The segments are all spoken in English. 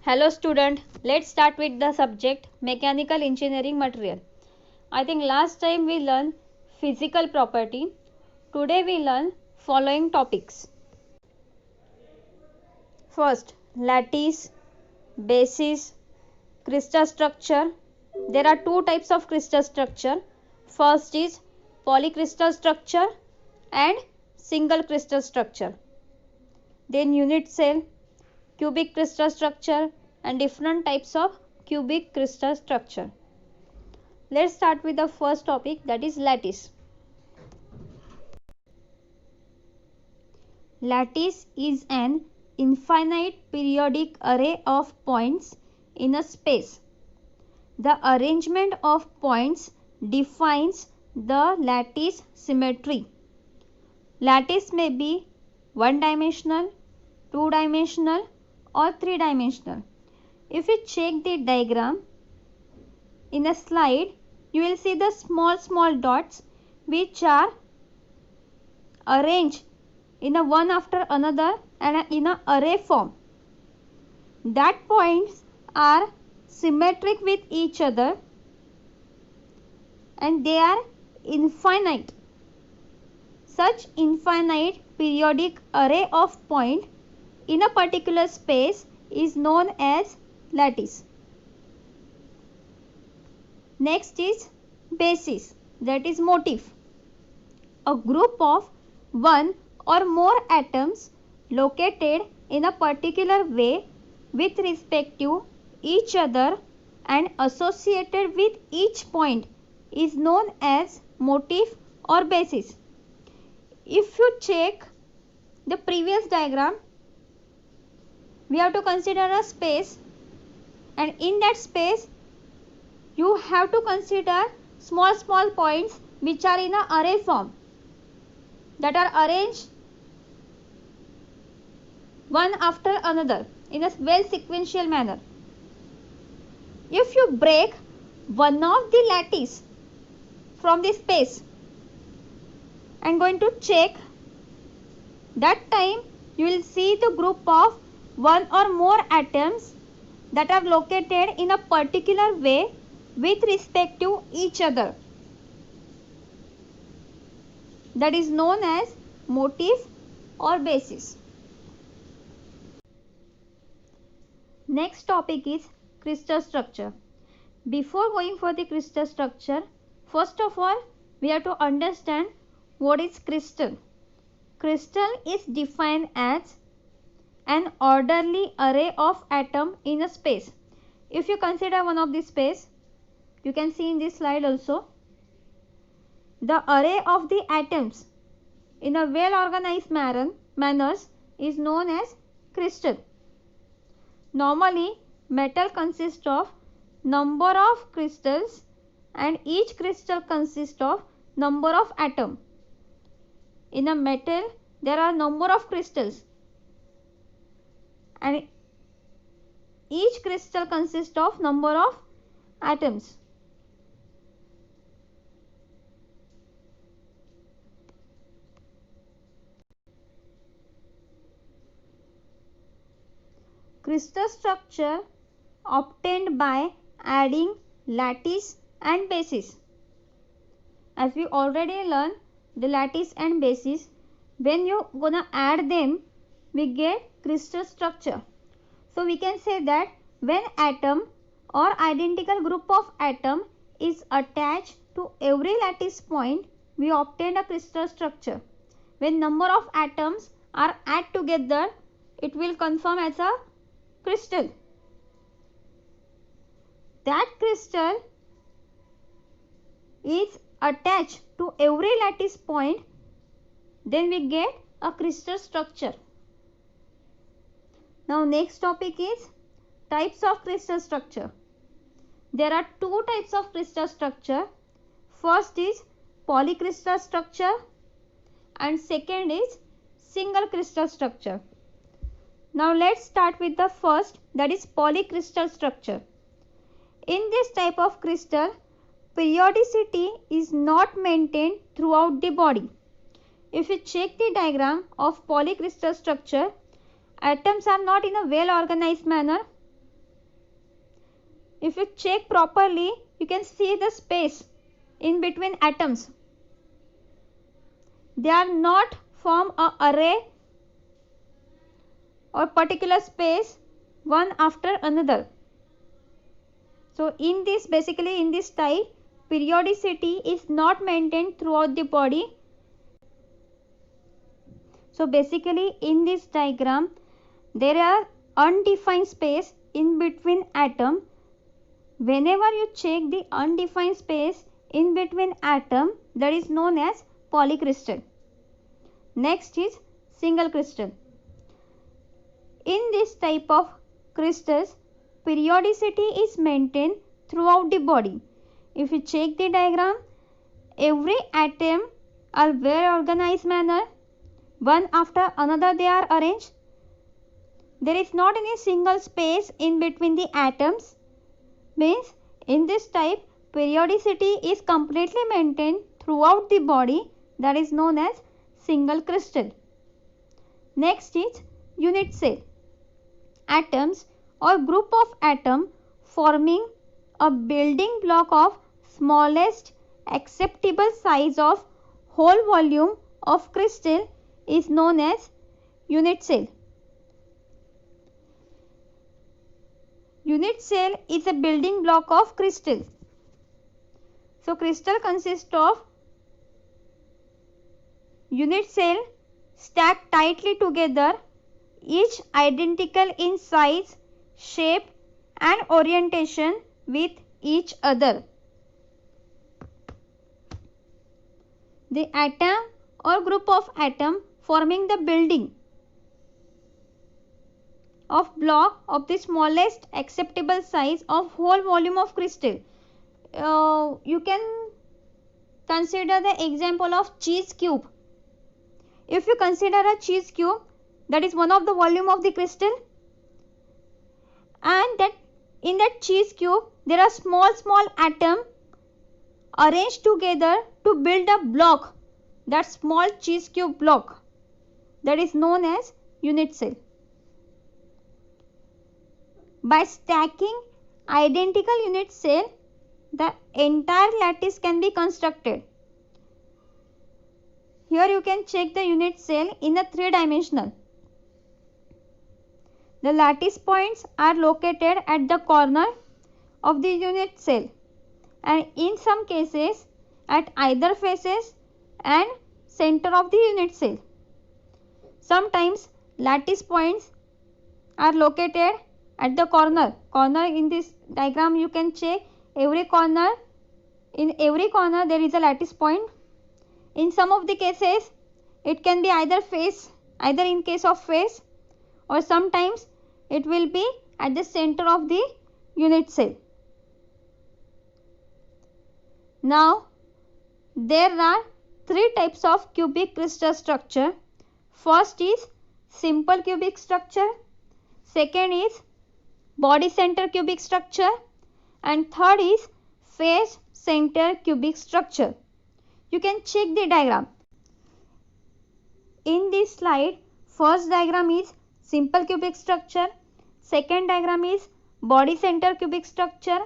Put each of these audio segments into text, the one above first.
Hello student, let's start with the subject mechanical engineering material. I think last time we learned physical property. Today we learn following topics. First, lattice, basis, crystal structure. There are two types of crystal structure. First is polycrystal structure and single crystal structure. Then unit cell, cubic crystal structure and different types of cubic crystal structure. Let's start with the first topic, that is lattice. Lattice is an infinite periodic array of points in a space. The arrangement of points defines the lattice symmetry. Lattice may be one-dimensional, two-dimensional or three-dimensional. If you check the diagram in a slide, you will see the small dots which are arranged in a one after another and in an array form. That points are symmetric with each other and they are infinite. Such infinite periodic array of points in a particular space is known as lattice. Next is basis, that is motif. A group of one or more atoms located in a particular way with respect to each other and associated with each point is known as motif or basis. If you check the previous diagram, we have to consider a space, and in that space you have to consider small points which are in an array form, that are arranged one after another in a well sequential manner. If you break one of the lattice from the space and going to check, that time you will see the group of one or more atoms that are located in a particular way with respect to each other. That is known as motif or basis. Next topic is crystal structure. Before going for the crystal structure, first of all we have to understand what is crystal. Crystal is defined as an orderly array of atoms in a space. If you consider one of the space, you can see in this slide also, the array of the atoms in a well organized manner is known as crystal. Normally metal consists of number of crystals and each crystal consists of number of atoms. In a metal there are number of crystals and each crystal consists of number of atoms. Crystal structure obtained by adding lattice and basis. As we already learned the lattice and basis, when you gonna add them, we get crystal structure. So we can say that when atom or identical group of atom is attached to every lattice point, we obtain a crystal structure. When number of atoms are added together, it will conform as a crystal. That crystal is attached to every lattice point, then we get a crystal structure. Now next topic is types of crystal structure. There are two types of crystal structure. First is polycrystal structure and second is single crystal structure. Now let's start with the first, that is polycrystal structure. In this type of crystal, periodicity is not maintained throughout the body. If you check the diagram of polycrystal structure, atoms are not in a well organized manner. if you check properly, you can see the space in between atoms. They are not form a array or particular space one after another. So in this, basically in this type, periodicity is not maintained throughout the body. So basically in this diagram, there are undefined space in between atom. Whenever you check the undefined space in between atom, that is known as polycrystal. Next is single crystal. In this type of crystals, periodicity is maintained throughout the body. If you check the diagram, every atom are well organized manner, one after another they are arranged. There is not any single space in between the atoms. Means in this type, periodicity is completely maintained throughout the body, that is known as single crystal. Next is unit cell. Atoms or group of atom forming a building block of smallest acceptable size of whole volume of crystal is known as unit cell. Unit cell is a building block of crystal. So crystal consists of unit cell stacked tightly together, each identical in size, shape and orientation with each other. The atom or group of atom forming the building of block of the smallest acceptable size of whole volume of crystal. You can consider the example of cheese cube. If you consider a cheese cube, that is one of the volume of the crystal, and that in that cheese cube there are small atom arranged together to build a block, that small cheese cube block, that is known as unit cell. By stacking identical unit cell, the entire lattice can be constructed. Here you can check the unit cell in a 3-dimensional. The lattice points are located at the corner of the unit cell, and in some cases at either faces and center of the unit cell. Sometimes lattice points are located at the corner. In this diagram you can check every corner. In every corner there is a lattice point. In some of the cases it can be either in case of face, or sometimes it will be at the center of the unit cell. Now there are 3 types of cubic crystal structure. First is simple cubic structure, second is body center cubic structure, and third is face center cubic structure. You can check the diagram. In this slide, first diagram is simple cubic structure, second diagram is body center cubic structure,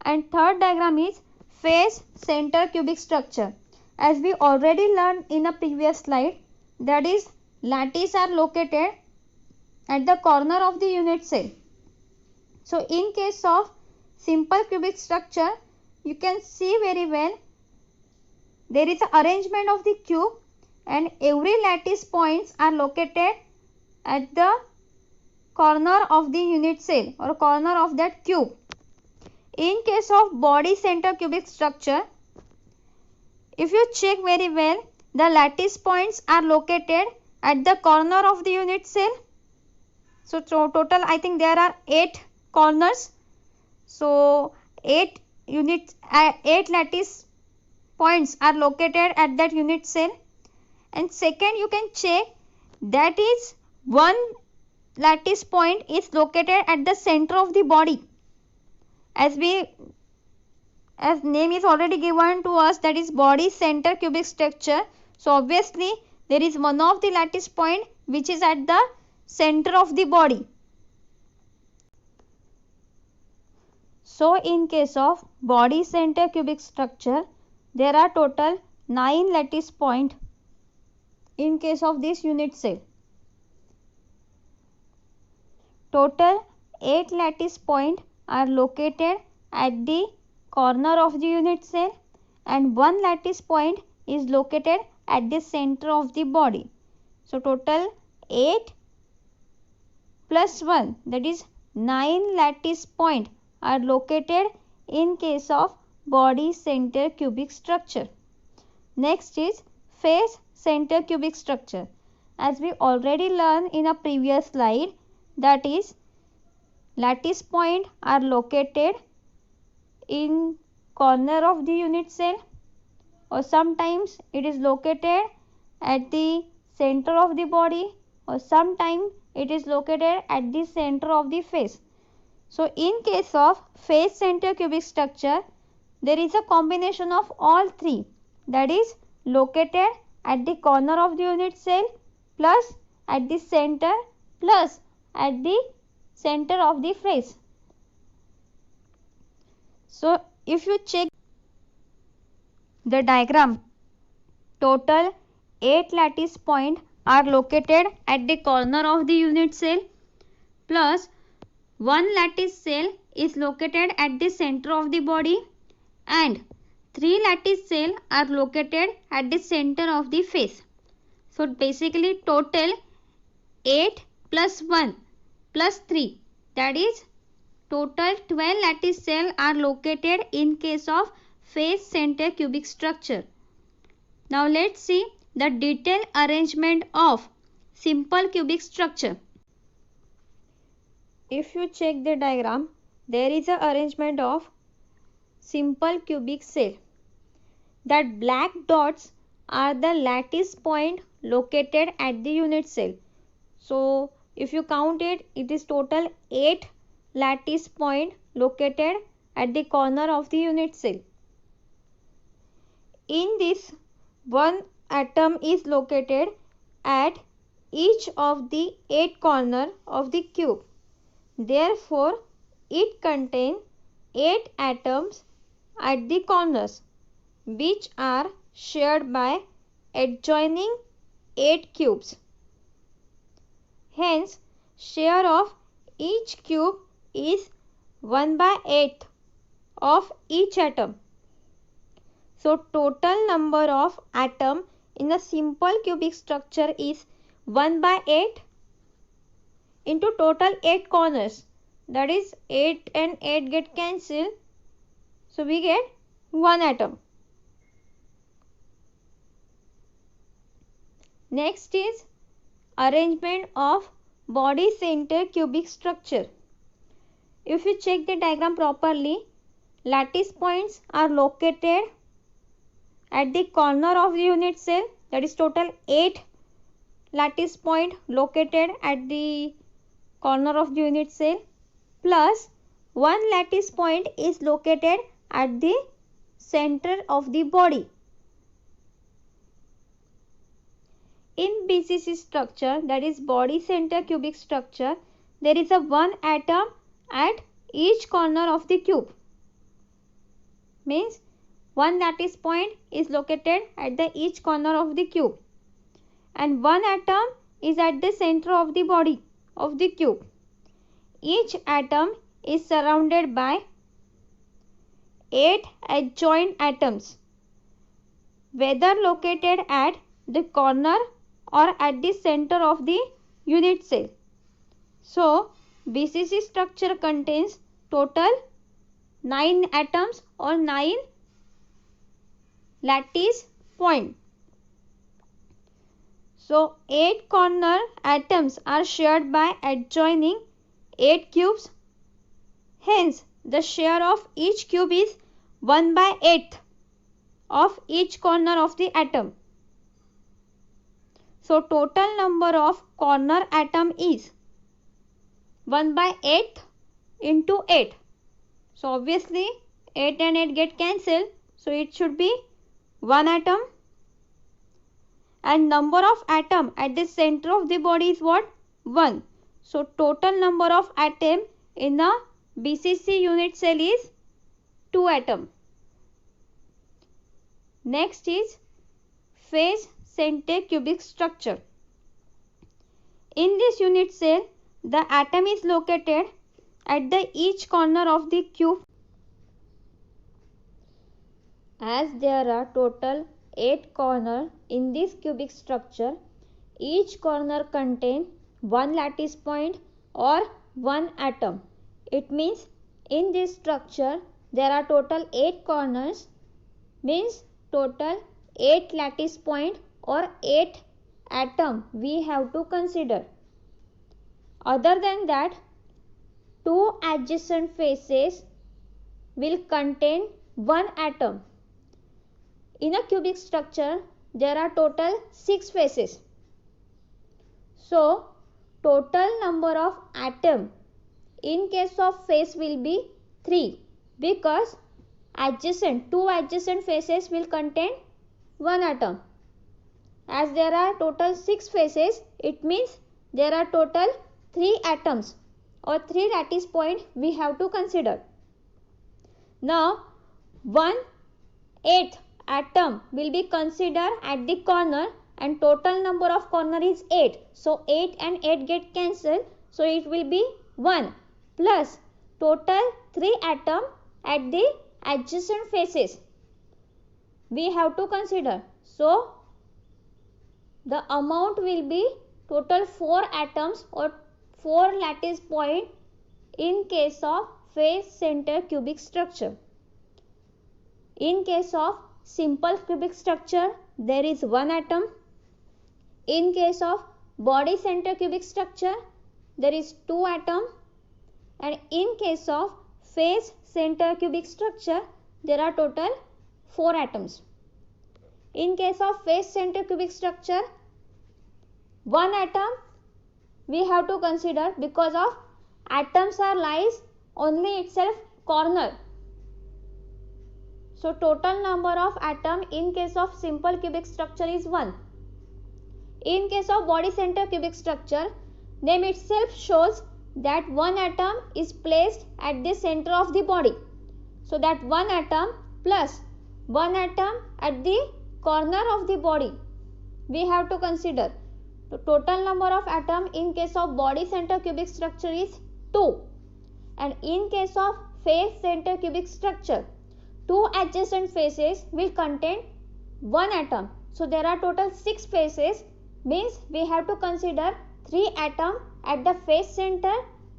and third diagram is face center cubic structure. As we already learned in a previous slide, that is lattice are located at the corner of the unit cell. So in case of simple cubic structure, you can see very well there is an arrangement of the cube, and every lattice points are located at the corner of the unit cell or corner of that cube. In case of body center cubic structure, if you check very well, the lattice points are located at the corner of the unit cell. So total I think there are 8 corners. So 8 lattice points are located at that unit cell. And second, you can check that is one lattice point is located at the center of the body. As name is already given to us, that is body center cubic structure. So obviously there is one of the lattice point which is at the center of the body. So in case of body center cubic structure, there are total 9 lattice points in case of this unit cell. Total 8 lattice points are located at the corner of the unit cell and 1 lattice point is located at the center of the body. So total 8 plus 1, that is 9 lattice points are located in case of body center cubic structure. Next is face center cubic structure. As we already learned in a previous slide, that is lattice points are located in corner of the unit cell, or sometimes it is located at the center of the body, or sometimes it is located at the center of the face. So in case of face center cubic structure, there is a combination of all three, that is located at the corner of the unit cell, plus at the center, plus at the center of the face. So if you check the diagram, total 8 lattice points are located at the corner of the unit cell, plus 1 lattice cell is located at the center of the body, and 3 lattice cells are located at the center of the face. So basically total 8 plus 1 plus 3, that is total 12 lattice cells are located in case of face center cubic structure. Now let's see the detailed arrangement of simple cubic structure. If you check the diagram, there is a arrangement of simple cubic cell. That black dots are the lattice point located at the unit cell. So if you count it, it is total 8 lattice point located at the corner of the unit cell. In this, one atom is located at each of the 8 corners of the cube. Therefore, it contains 8 atoms at the corners, which are shared by adjoining 8 cubes. Hence, share of each cube is 1/8 of each atom. So total number of atoms in a simple cubic structure is 1/8 into total 8 corners, that is 8 and 8 get cancelled, so we get 1 atom. Next is arrangement of body center cubic structure. If you check the diagram properly, lattice points are located at the corner of the unit cell, that is total 8 lattice point located at the corner of the unit cell, plus 1 lattice point is located at the center of the body. In BCC structure, that is body center cubic structure, there is a 1 atom at each corner of the cube. Means 1 lattice point is located at the each corner of the cube, and 1 atom is at the center of the body of the cube. Each atom is surrounded by 8 adjoint atoms, whether located at the corner or at the center of the unit cell. So BCC structure contains total 9 atoms or 9 lattice points. So 8 corner atoms are shared by adjoining 8 cubes. Hence the share of each cube is 1/8 of each corner of the atom. So total number of corner atom is 1/8 into 8. So obviously 8 and 8 get cancelled, so it should be 1 atom. And number of atom at the center of the body is what? 1. So total number of atom in a BCC unit cell is 2 atom. Next is phase center cubic structure. In this unit cell, the atom is located at the each corner of the cube. As there are total 8 corners in this cubic structure, each corner contains one lattice point or one atom. It means in this structure there are total 8 corners, means total 8 lattice point or 8 atom we have to consider. Other than that, 2 adjacent faces will contain one atom. In a cubic structure, there are total 6 faces. So, total number of atoms in case of face will be 3 because 2 adjacent faces will contain one atom. As there are total 6 faces, it means there are total 3 atoms or 3 lattice points we have to consider. Now, 1/8 atom will be considered at the corner and total number of corner is 8. So, 8 and 8 get cancelled. So, it will be 1 plus total 3 atom at the adjacent faces we have to consider. So, the amount will be total 4 atoms or 4 lattice point in case of face center cubic structure. In case of simple cubic structure, there is 1 atom. In case of body center cubic structure, there is 2 atom. And in case of face center cubic structure, there are total 4 atoms. In case of face center cubic structure, 1 atom we have to consider because of atoms are lies only itself corner. So, total number of atom in case of simple cubic structure is 1. In case of body center cubic structure, name itself shows that 1 atom is placed at the center of the body. So, that 1 atom plus 1 atom at the corner of the body we have to consider. The total number of atom in case of body center cubic structure is 2. And in case of face center cubic structure, 2 adjacent faces will contain 1 atom. So, there are total 6 faces, means we have to consider 3 atom at the face center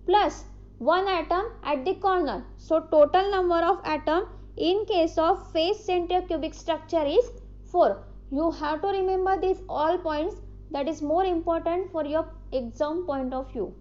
plus 1 atom at the corner. So, total number of atom in case of face center cubic structure is 4. You have to remember these all points, that is more important for your exam point of view.